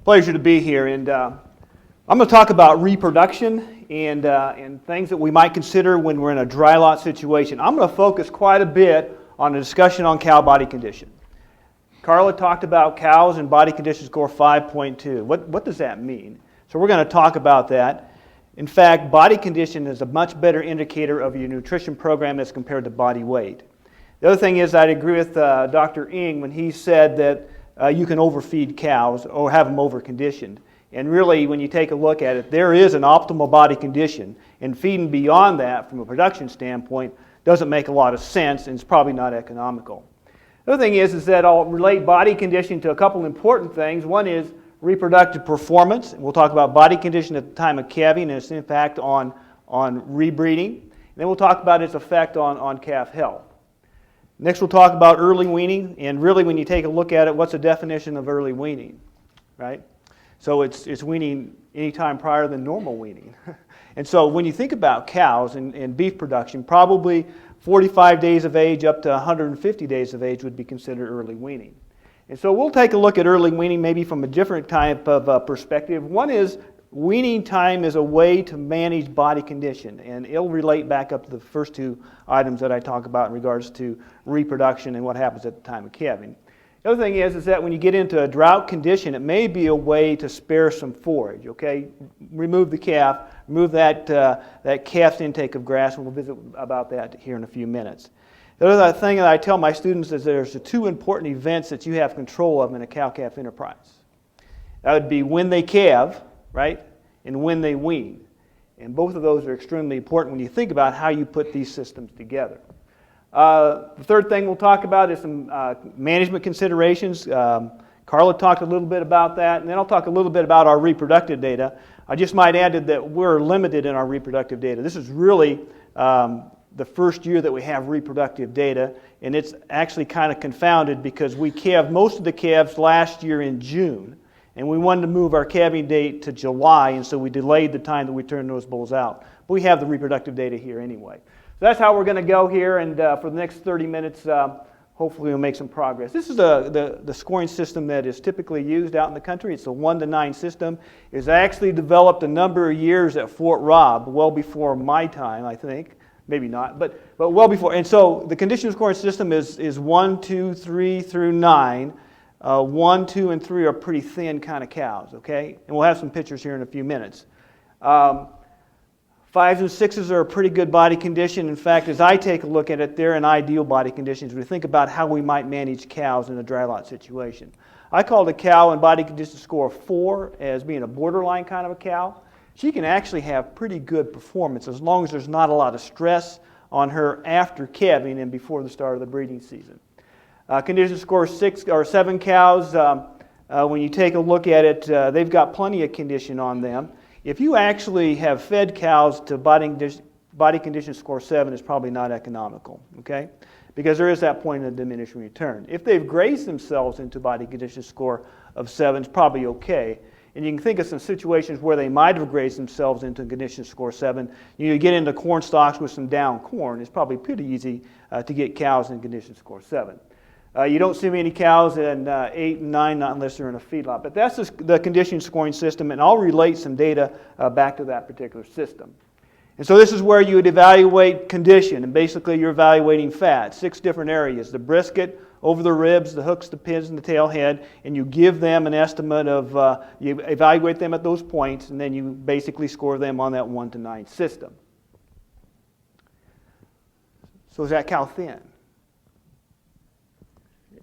Pleasure to be here, and I'm going to talk about reproduction and things that we might consider when we're in a dry lot situation. I'm going to focus quite a bit on a discussion on cow body condition. Carla talked about cows and body condition score 5.2. What does that mean? So we're going to talk about that. In fact, body condition is a much better indicator of your nutrition program as compared to body weight. The other thing is, I'd agree with Dr. Ng when he said that you can overfeed cows or have them overconditioned. And really, when you take a look at it, there is an optimal body condition, and feeding beyond that from a production standpoint doesn't make a lot of sense, and it's probably not economical. The other thing is that I'll relate body condition to a couple important things. One is reproductive performance. We'll talk about body condition at the time of calving and its impact on rebreeding. And then we'll talk about its effect on calf health. Next, we'll talk about early weaning, and really, when you take a look at it, what's the definition of early weaning, right? So it's weaning anytime prior than normal weaning. And so when you think about cows and beef production, probably 45 days of age up to 150 days of age would be considered early weaning. And so we'll take a look at early weaning maybe from a different type of perspective. One is weaning time is a way to manage body condition, and it'll relate back up to the first two items that I talk about in regards to reproduction and what happens at the time of calving. The other thing is that when you get into a drought condition, it may be a way to spare some forage, okay? Remove the calf, remove that calf's intake of grass, and we'll visit about that here in a few minutes. The other thing that I tell my students is there's the two important events that you have control of in a cow-calf enterprise. That would be when they calve, right, and when they wean. And both of those are extremely important when you think about how you put these systems together. The third thing we'll talk about is some management considerations. Carla talked a little bit about that, and then I'll talk a little bit about our reproductive data. I just might add that we're limited in our reproductive data. This is really the first year that we have reproductive data, and it's actually kind of confounded because we calved most of the calves last year in June, and we wanted to move our calving date to July, and so we delayed the time that we turned those bulls out. But we have the reproductive data here anyway. So that's how we're going to go here, and for the next 30 minutes, hopefully we'll make some progress. This is the scoring system that is typically used out in the country. It's a 1 to 9 system. It's actually developed a number of years at Fort Robb, well before my time, I think. Maybe not, but well before. And so the condition scoring system is 1, 2, 3 through 9. 1, 2, and 3 are pretty thin kind of cows, okay? And we'll have some pictures here in a few minutes. 5s and 6s are a pretty good body condition. In fact, as I take a look at it, they're in ideal body conditions. We think about how we might manage cows in a dry lot situation. I call the cow in body condition score 4 as being a borderline kind of a cow. She can actually have pretty good performance as long as there's not a lot of stress on her after calving and before the start of the breeding season. Condition score 6 or 7 cows, when you take a look at it, they've got plenty of condition on them. If you actually have fed cows to body condition score 7, it's probably not economical, okay? Because there is that point of diminishing return. If they've grazed themselves into body condition score of 7, it's probably okay. And you can think of some situations where they might have grazed themselves into condition score 7. You get into corn stalks with some down corn. It's probably pretty easy to get cows in condition score 7. You don't see many cows in 8 and 9, not unless they're in a feedlot. But that's the condition scoring system, and I'll relate some data back to that particular system. And so this is where you would evaluate condition, and basically you're evaluating fat, 6 different areas: the brisket, over the ribs, the hooks, the pins, and the tail head, and you give them an estimate of, you evaluate them at those points, and then you basically score them on that 1 to 9 system. So is that cow thin?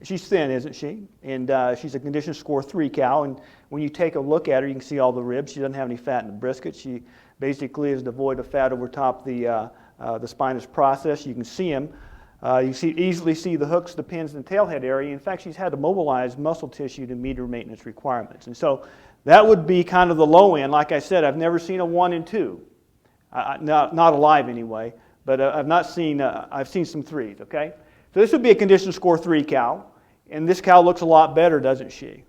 She's thin, isn't she? And she's a condition score 3 cow, and when you take a look at her, you can see all the ribs. She doesn't have any fat in the brisket. She basically is devoid of fat over top the spinous process. You can see them. You easily see the hooks, the pins, and the tailhead area. In fact, she's had to mobilize muscle tissue to meet her maintenance requirements. And so that would be kind of the low end. Like I said, I've never seen a 1 and 2. Not alive anyway, but I've seen some 3s, okay? So this would be a condition score 3 cow, and this cow looks a lot better, doesn't she?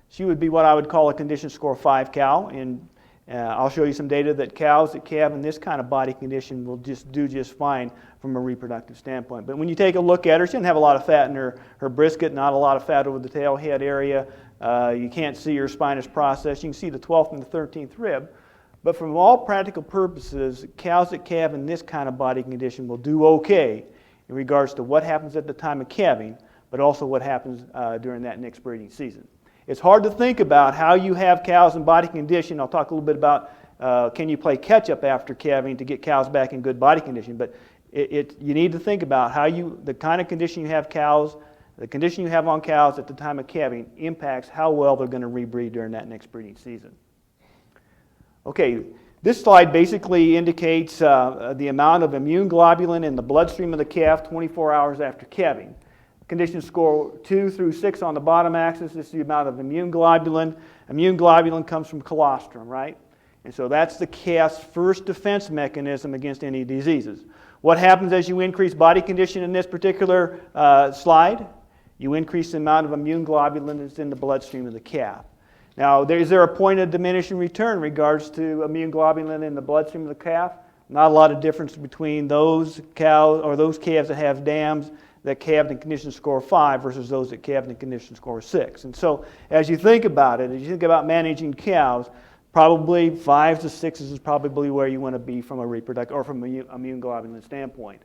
She would be what I would call a condition score 5 cow, and I'll show you some data that cows that calve in this kind of body condition will do just fine from a reproductive standpoint. But when you take a look at her, she doesn't have a lot of fat in her brisket, not a lot of fat over the tail head area. You can't see her spinous process. You can see the 12th and the 13th rib. But from all practical purposes, cows that calve in this kind of body condition will do okay in regards to what happens at the time of calving, but also what happens during that next breeding season. It's hard to think about how you have cows in body condition. I'll talk a little bit about can you play catch-up after calving to get cows back in good body condition. But you need to think about how the kind of condition you have cows, the condition you have on cows at the time of calving impacts how well they're going to rebreed during that next breeding season. Okay, this slide basically indicates the amount of immune globulin in the bloodstream of the calf 24 hours after calving. Condition score 2 through 6 on the bottom axis. This is the amount of immune globulin. Immune globulin comes from colostrum, right? And so that's the calf's first defense mechanism against any diseases. What happens as you increase body condition in this particular slide? You increase the amount of immune globulin that's in the bloodstream of the calf. Now, is there a point of diminishing return in regards to immune globulin in the bloodstream of the calf? Not a lot of difference between those cows or those calves that have dams that calved in condition score 5 versus those that calved in condition score 6. And so as you think about it, as you think about managing cows, probably 5 to 6 is probably where you want to be from a reproductive or from an immune globulin standpoint.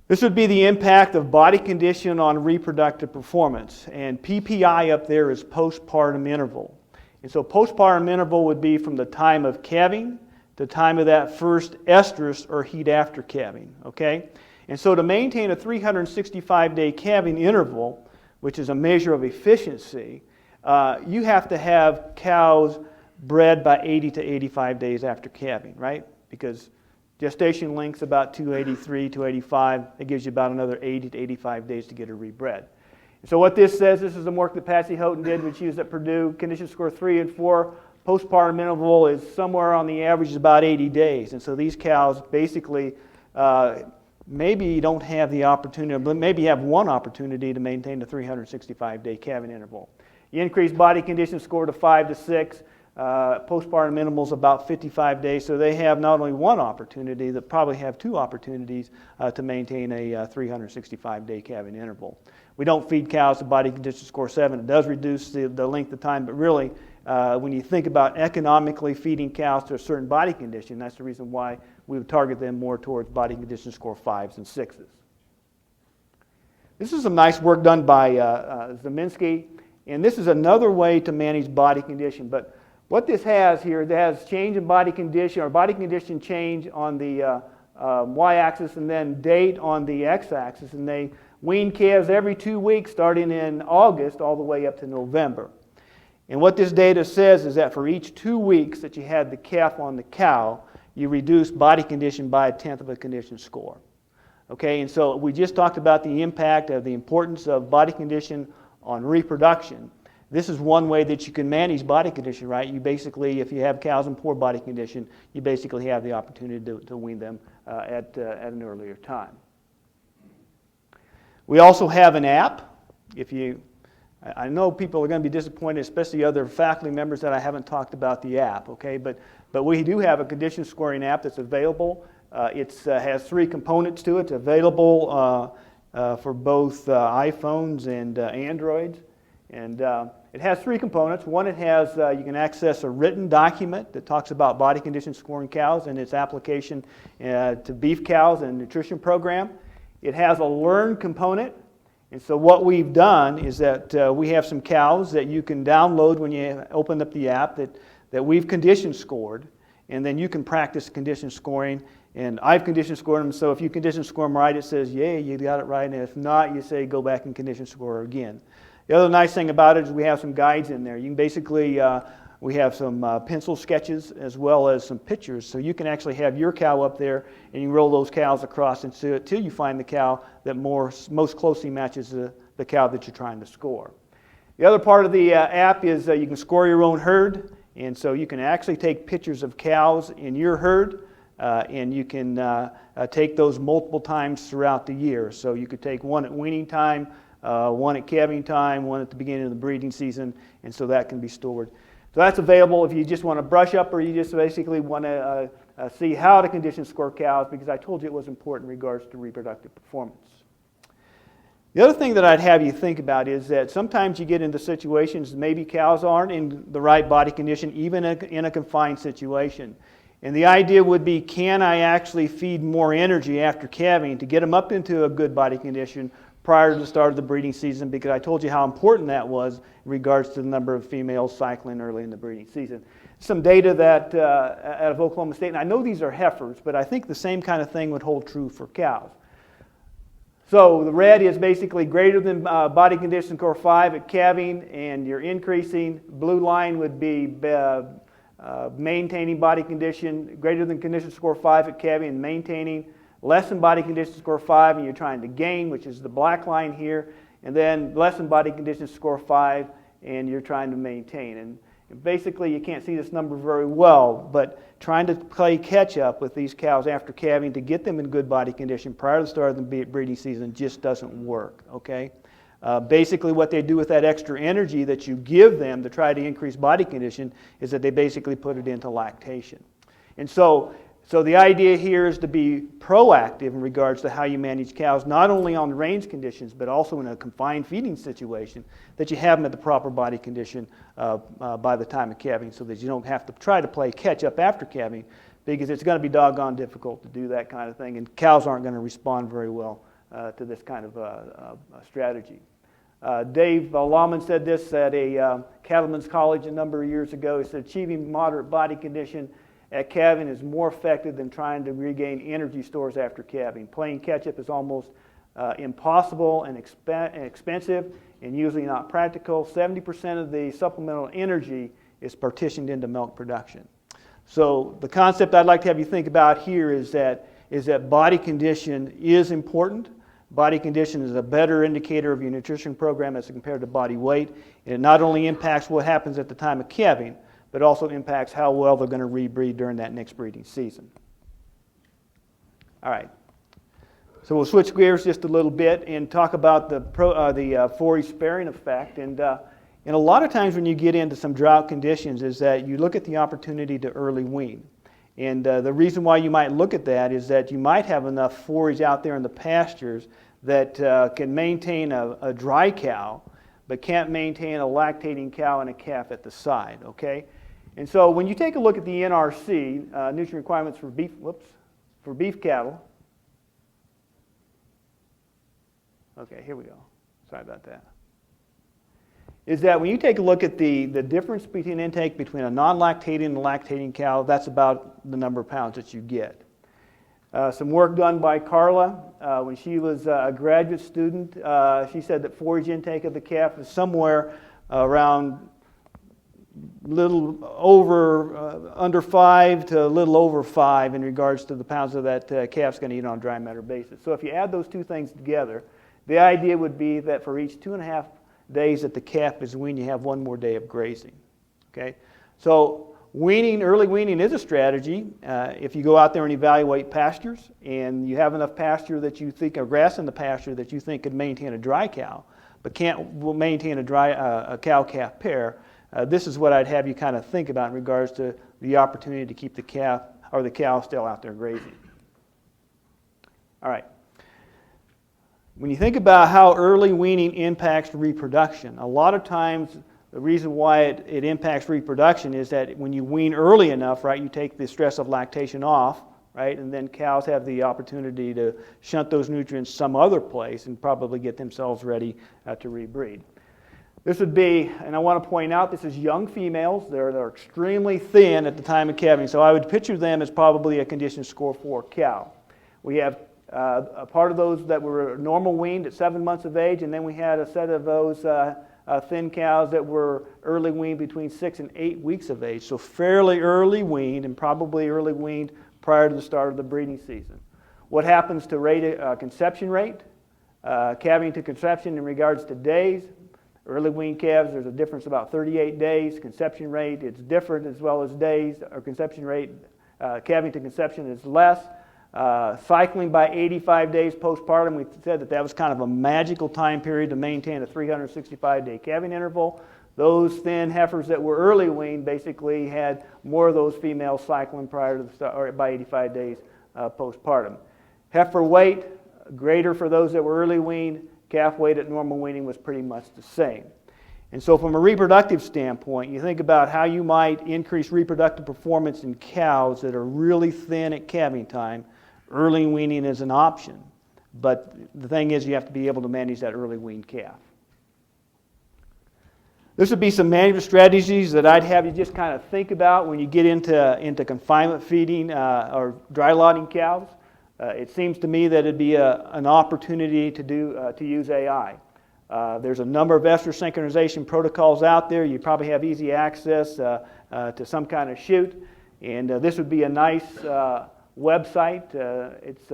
This would be the impact of body condition on reproductive performance. And PPI up there is postpartum interval. And so postpartum interval would be from the time of calving to the time of that first estrus or heat after calving. Okay? And so to maintain a 365-day calving interval, which is a measure of efficiency, you have to have cows bred by 80 to 85 days after calving, right? Because gestation length's about 283, 285. It gives you about another 80 to 85 days to get her rebred. So what this says, this is some work that Patsy Houghton did, which she was at Purdue. Condition score 3 and 4, postpartum interval is somewhere on the average about 80 days. And so these cows basically maybe you don't have the opportunity, but maybe you have one opportunity to maintain the 365-day calving interval. You increase body condition score to 5 to 6. Postpartum interval is about 55 days, so they have not only one opportunity, they probably have 2 opportunities to maintain a 365-day calving interval. We don't feed cows to body condition score 7. It does reduce the length of time, but really, when you think about economically feeding cows to a certain body condition, that's the reason why we would target them more towards body condition score 5s and 6s. This is some nice work done by Zeminski, and this is another way to manage body condition. But what this has here, it has change in body condition or body condition change on the y-axis and then date on the x-axis, and they wean calves every 2 weeks starting in August all the way up to November. And what this data says is that for each 2 weeks that you had the calf on the cow, you reduce body condition by 1/10 of a condition score. Okay, and so we just talked about the impact of the importance of body condition on reproduction. This is one way that you can manage body condition, right? You basically, if you have cows in poor body condition, you basically have the opportunity to wean them at an earlier time. We also have an app. I know people are going to be disappointed, especially other faculty members, that I haven't talked about the app, okay? But we do have a condition scoring app that's available. It has 3 components to it. It's available for both iPhones and Androids. And it has 3 components. One, it has, you can access a written document that talks about body condition scoring cows and its application to beef cows and nutrition program. It has a learn component. And so what we've done is that we have some cows that you can download when you open up the app that we've condition scored, and then you can practice condition scoring. And I've condition scored them, so if you condition score them right, it says, yay, you got it right, and if not, you say go back and condition score again. The other nice thing about it is we have some guides in there. You can basically, we have some pencil sketches as well as some pictures, so you can actually have your cow up there and you roll those cows across until you find the cow that most closely matches the cow that you're trying to score. The other part of the app is you can score your own herd, and so you can actually take pictures of cows in your herd, and you can take those multiple times throughout the year. So you could take one at weaning time, one at calving time, one at the beginning of the breeding season, and so that can be stored. So that's available if you just want to brush up or you just basically want to see how to condition score cows, because I told you it was important in regards to reproductive performance. The other thing that I'd have you think about is that sometimes you get into situations maybe cows aren't in the right body condition, even in a confined situation. And the idea would be, can I actually feed more energy after calving to get them up into a good body condition prior to the start of the breeding season? Because I told you how important that was in regards to the number of females cycling early in the breeding season. Some data that out of Oklahoma State, and I know these are heifers, but I think the same kind of thing would hold true for cows. So the red is basically greater than body condition score 5 at calving, and you're increasing. Blue line would be maintaining body condition, greater than condition score 5 at calving and maintaining. Less than body condition score 5 and you're trying to gain, which is the black line here. And then less than body condition score 5 and you're trying to maintain. And basically you can't see this number very well, but trying to play catch up with these cows after calving to get them in good body condition prior to the start of the breeding season just doesn't work, okay? Basically what they do with that extra energy that you give them to try to increase body condition is that they basically put it into lactation. And so the idea here is to be proactive in regards to how you manage cows, not only on range conditions, but also in a confined feeding situation, that you have them at the proper body condition by the time of calving, so that you don't have to try to play catch up after calving, because it's going to be doggone difficult to do that kind of thing, and cows aren't going to respond very well to this kind of strategy. Dave Lawman said this at a cattlemen's college a number of years ago. He said, achieving moderate body condition at calving is more effective than trying to regain energy stores after calving. Playing catch-up is almost impossible and expensive and usually not practical. 70% of the supplemental energy is partitioned into milk production. So the concept I'd like to have you think about here is that body condition is important. Body condition is a better indicator of your nutrition program as compared to body weight. And it not only impacts what happens at the time of calving, but also impacts how well they're going to rebreed during that next breeding season. All right. So we'll switch gears just a little bit and talk about the 4E sparing effect. And a lot of times when you get into some drought conditions is that you look at the opportunity to early wean. And the reason why you might look at that is that you might have enough forage out there in the pastures that can maintain a dry cow, but can't maintain a lactating cow and a calf at the side, okay? And so when you take a look at the NRC, nutrient requirements for beef cattle. Okay, here we go. Sorry about that. Is that when you take a look at the difference between intake between a non-lactating and a lactating cow, that's about the number of pounds that you get. Some work done by Carla when she was a graduate student. She said that forage intake of the calf is somewhere around little over, under 5 to a little over 5 in regards to the pounds of that calf's going to eat on a dry matter basis. So if you add those two things together, the idea would be that for each 2.5 days that the calf is weaned, you have 1 more day of grazing. Okay, so weaning, early weaning is a strategy. If you go out there and evaluate pastures, and you have enough pasture that you think, or grass in the pasture that you think could maintain a dry cow, but can't maintain a cow-calf pair, this is what I'd have you kind of think about in regards to the opportunity to keep the calf or the cow still out there grazing. All right. When you think about how early weaning impacts reproduction, a lot of times the reason why it impacts reproduction is that when you wean early enough, right, you take the stress of lactation off, right, and then cows have the opportunity to shunt those nutrients some other place and probably get themselves ready to rebreed. This would be, and I want to point out, this is young females. They're extremely thin at the time of calving, so I would picture them as probably a condition score 4 cow. We have a part of those that were normal weaned at 7 months of age, and then we had a set of those thin cows that were early weaned between 6 and 8 weeks of age. So fairly early weaned, and probably early weaned prior to the start of the breeding season. What happens to conception rate? Calving to conception in regards to days. Early weaned calves, there's a difference about 38 days. Conception rate, it's different as well as days. Or conception rate, calving to conception is less. Cycling by 85 days postpartum, we said that was kind of a magical time period to maintain a 365-day calving interval. those thin heifers that were early weaned basically had more of those females cycling prior to the start, or by 85 days postpartum. Heifer weight, greater for those that were early weaned. Calf weight at normal weaning was pretty much the same. And so from a reproductive standpoint, you think about how you might increase reproductive performance in cows that are really thin at calving time. Early weaning is an option. But the thing is, you have to be able to manage that early weaned calf. This would be some management strategies that I'd have you just kind of think about when you get into confinement feeding or dry lotting cows. It seems to me that it'd be an opportunity to use AI. There's a number of ester synchronization protocols out there. You probably have easy access to some kind of chute, and this would be a nice website. It's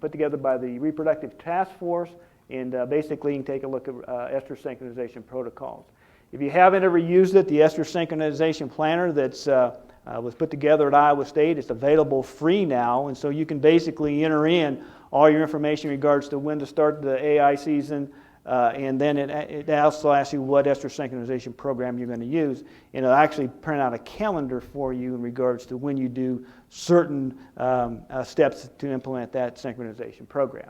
put together by the Reproductive Task Force, and basically you can take a look at ester synchronization protocols. If you haven't ever used it, the ester synchronization planner that's was put together at Iowa State, it's available free now, and so you can basically enter in all your information in regards to when to start the AI season, and then it also asks you what ester synchronization program you're going to use, and it'll actually print out a calendar for you in regards to when you do certain steps to implement that synchronization program.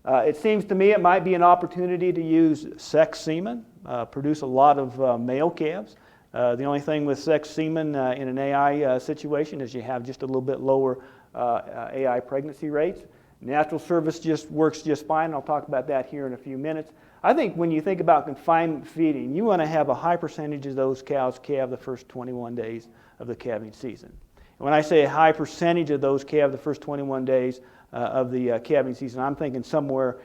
It seems to me it might be an opportunity to use sex semen, produce a lot of male calves. The only thing with sex semen in an AI situation is you have just a little bit lower AI pregnancy rates. Natural service just works just fine. I'll talk about that here in a few minutes. I think when you think about confinement feeding, you want to have a high percentage of those cows calve the first 21 days of the calving season. And when I say a high percentage of those calve the first 21 days of the calving season, I'm thinking somewhere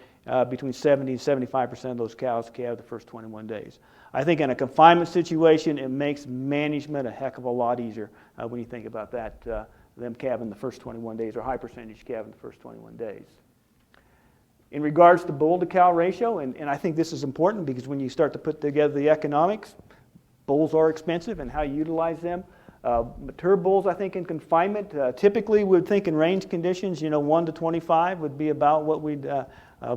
between 70 and 75% of those cows calve the first 21 days. I think in a confinement situation, it makes management a heck of a lot easier when you think about that, them calving the first 21 days, or high percentage calving the first 21 days. In regards to bull to cow ratio, and I think this is important because when you start to put together the economics, bulls are expensive and how you utilize them. Mature bulls, I think in confinement, typically we would think in range conditions, 1 to 25 would be about what we'd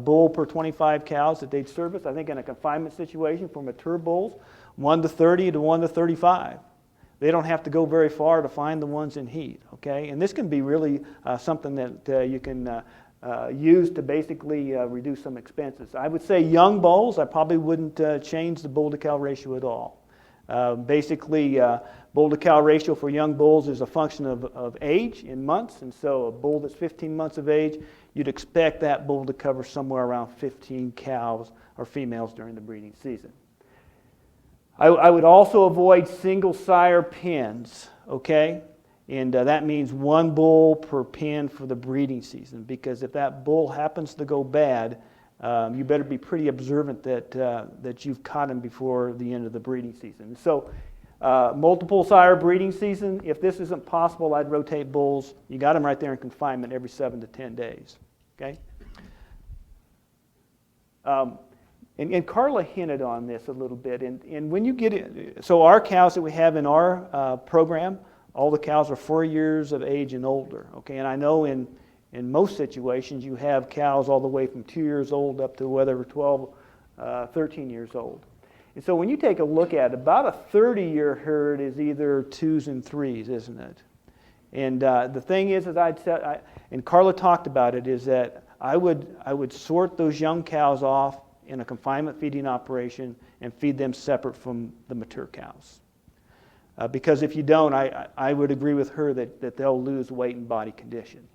bull per 25 cows that they'd service. I think in a confinement situation for mature bulls, 1 to 30 to 1 to 35. They don't have to go very far to find the ones in heat, okay? And this can be really something that you can use to basically reduce some expenses. I would say young bulls, I probably wouldn't change the bull to cow ratio at all. Basically, bull to cow ratio for young bulls is a function of age in months, and so a bull that's 15 months of age, you'd expect that bull to cover somewhere around 15 cows or females during the breeding season. I would also avoid single sire pens, okay? And that means one bull per pen for the breeding season, because if that bull happens to go bad, you better be pretty observant that you've caught him before the end of the breeding season. So multiple sire breeding season, if this isn't possible, I'd rotate bulls. You got them right there in confinement every 7 to 10 days, okay? And Carla hinted on this a little bit. And when you get it, so our cows that we have in our program, all the cows are 4 years of age and older, okay? And I know in most situations you have cows all the way from 2 years old up to whether 12, 13 years old. And so when you take a look at it, about a 30-year herd is either 2s and 3s, isn't it? And the thing is, as I'd said, and Carla talked about it, is that I would sort those young cows off in a confinement feeding operation and feed them separate from the mature cows. Because if you don't, I would agree with her that they'll lose weight and body condition.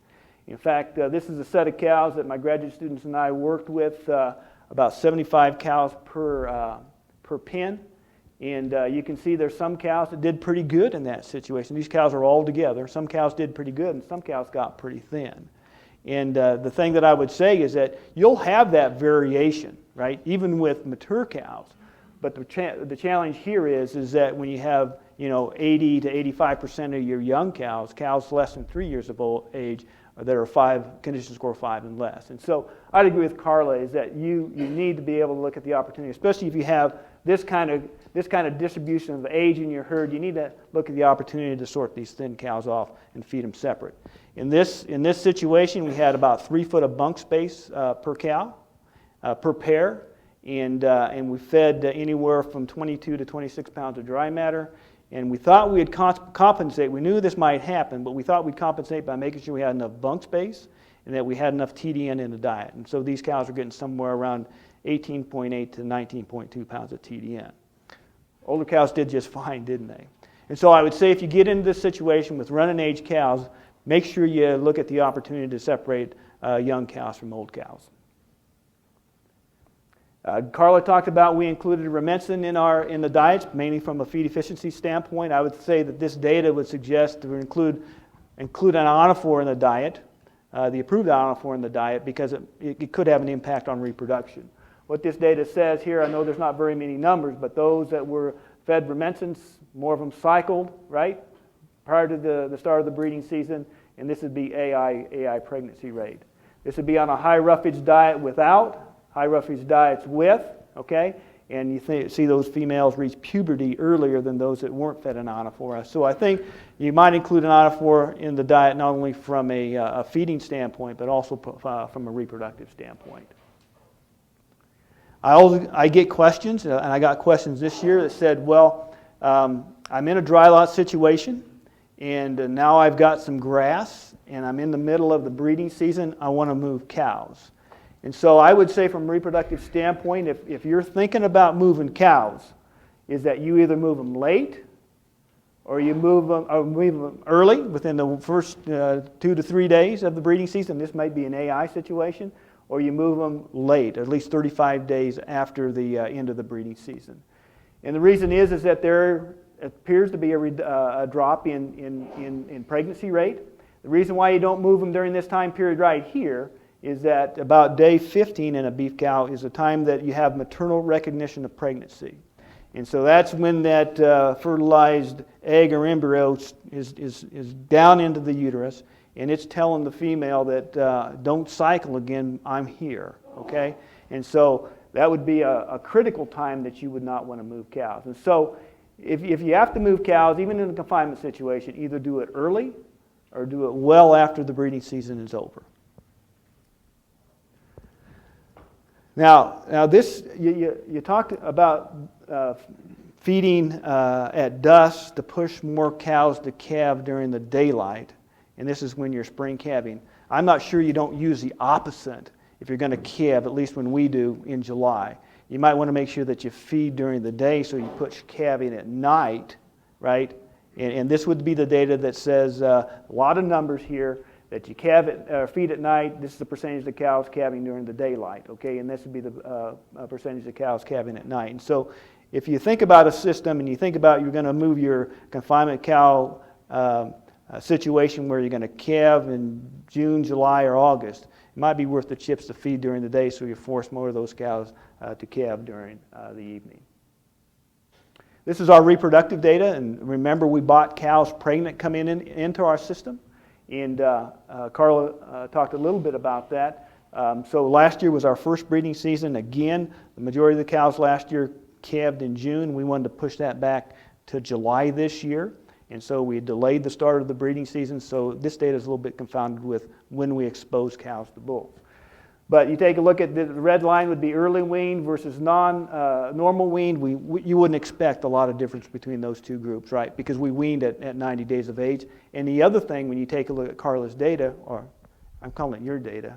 In fact, this is a set of cows that my graduate students and I worked with, about 75 cows per pen. And you can see there's some cows that did pretty good in that situation. These cows are all together. Some cows did pretty good and some cows got pretty thin. And the thing that I would say is that you'll have that variation, right, even with mature cows. But the challenge here is that when you have 80 to 85% of your young cows less than 3 years of age, that are condition score 5 and less. And so I'd agree with Carla is that you need to be able to look at the opportunity, especially if you have this kind of distribution of age in your herd. You need to look at the opportunity to sort these thin cows off and feed them separate. In this situation, we had about 3 foot of bunk space per cow, per pair. and we fed anywhere from 22 to 26 pounds of dry matter. And we thought we'd compensate. We knew this might happen, but we thought we'd compensate by making sure we had enough bunk space and that we had enough TDN in the diet. And so these cows are getting somewhere around 18.8 to 19.2 pounds of TDN. Older cows did just fine, didn't they? And so I would say if you get into this situation with running age cows, make sure you look at the opportunity to separate young cows from old cows. Carla talked about we included Reproduction in the diets, mainly from a feed efficiency standpoint. I would say that this data would suggest to include an ionophore in the diet, the approved ionophore in the diet, because it could have an impact on reproduction. What this data says here, I know there's not very many numbers, but those that were fed Reproduction, more of them cycled, right, prior to the start of the breeding season, and this would be AI pregnancy rate. This would be on a high roughage diet without, high roughage diets with, okay? And you see those females reach puberty earlier than those that weren't fed an ionophore. So I think you might include an ionophore in the diet not only from a feeding standpoint, but also from a reproductive standpoint. I get questions, and I got questions this year that said, well, I'm in a dry lot situation, and now I've got some grass, and I'm in the middle of the breeding season. I want to move cows. And so I would say from a reproductive standpoint, if you're thinking about moving cows, is that you either move them late or you move them early within the first 2 to 3 days of the breeding season. This might be an AI situation. Or you move them late, at least 35 days after the end of the breeding season. And the reason is that there appears to be a drop in pregnancy rate. The reason why you don't move them during this time period right here is that about day 15 in a beef cow is the time that you have maternal recognition of pregnancy. And so that's when that fertilized egg or embryo is down into the uterus, and it's telling the female that don't cycle again, I'm here, okay? And so that would be a critical time that you would not want to move cows. And so if you have to move cows, even in a confinement situation, either do it early or do it well after the breeding season is over. Now this, you talked about feeding at dusk to push more cows to calve during the daylight, and this is when you're spring calving. I'm not sure you don't use the opposite if you're going to calve, at least when we do in July. You might want to make sure that you feed during the day so you push calving at night, right? And this would be the data that says a lot of numbers here, that you feed at night. This is the percentage of cows calving during the daylight, okay? And this would be the percentage of cows calving at night. And so if you think about a system and you think about you're going to move your confinement cow situation where you're going to calve in June, July, or August, it might be worth the chips to feed during the day so you force more of those cows to calve during the evening. This is our reproductive data, and remember we bought cows pregnant coming into our system. And Carla talked a little bit about that. So last year was our first breeding season. Again, the majority of the cows last year calved in June. We wanted to push that back to July this year. And so we delayed the start of the breeding season. So this data is a little bit confounded with when we expose cows to bulls. But you take a look at the red line would be early weaned versus normal weaned. You wouldn't expect a lot of difference between those two groups, right? Because we weaned at 90 days of age. And the other thing, when you take a look at Carla's data, or I'm calling it your data,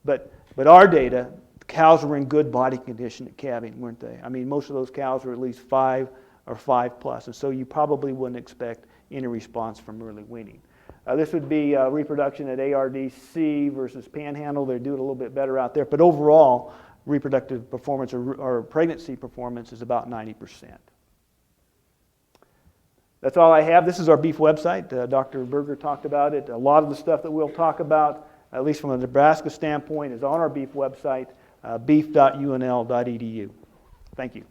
but our data, the cows were in good body condition at calving, weren't they? I mean, most of those cows were at least 5 or 5+, and so you probably wouldn't expect any response from early weaning. This would be reproduction at ARDC versus Panhandle. They're doing a little bit better out there. But overall, reproductive performance or pregnancy performance is about 90%. That's all I have. This is our beef website. Dr. Berger talked about it. A lot of the stuff that we'll talk about, at least from a Nebraska standpoint, is on our beef website, beef.unl.edu. Thank you.